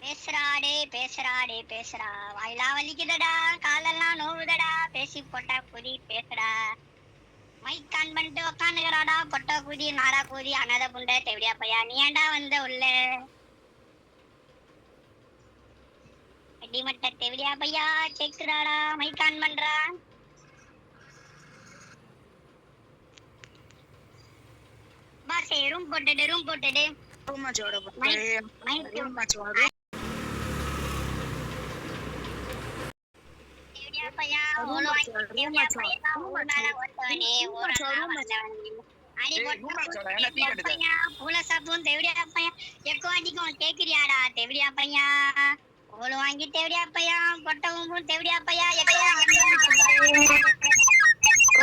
பேசுறா வாயிலா வலிக்குதடா, காலெல்லாம் நோவுதடா, பேசி போட்டா குதி பேசுடா. மைக் ஆன் பண்ணிட்டு உக்காந்துக்கிறாடா, பொட்டா கூதி நாடா கூதி அனாத புண்டை தெவிடியா பையா, நீ ஏன்டா வந்த உள்ள அடிமட்ட தெவிடியா பையா கேக்குறாடா, மைக் ஆன் பண்றா. பாசே ரூம் போட்டுடு பையா ஓலோ கேக்குறியாடா தெவிடியா பையா, ஓலோ வாங்கி தேவடியா பையா, பொட்டவும் தேவடியா பையா,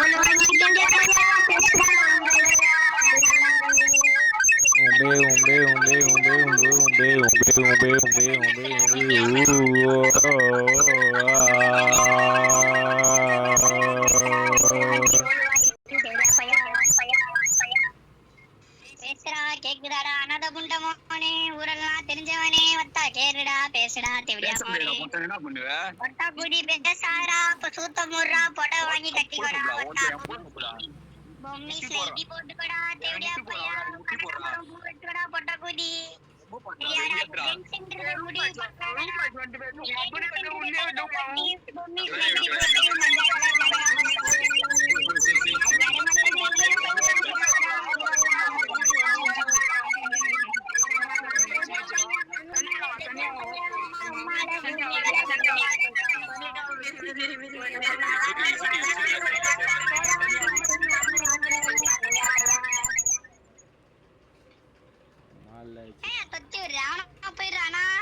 ஓலோ வாங்கி தேவடியா பையா. பேசுறா கேக்குதாடா அனாத புண்டமோனே, ஊரெல்லாம் தெரிஞ்சவனே வத்தா கேருடா பேசுடா தெவிடியா மோனே. பொட்டா கூடி பேசாரா, இப்ப சூத்த முடுறா, பொட வாங்கி கட்டிக்கோடா, பொம்மி ஸ்லைடி போட்டுக்கோடா தெவிடியா பையா, கனகாமரம் பூ வச்சுக்கோடா பொட்டா கூடி.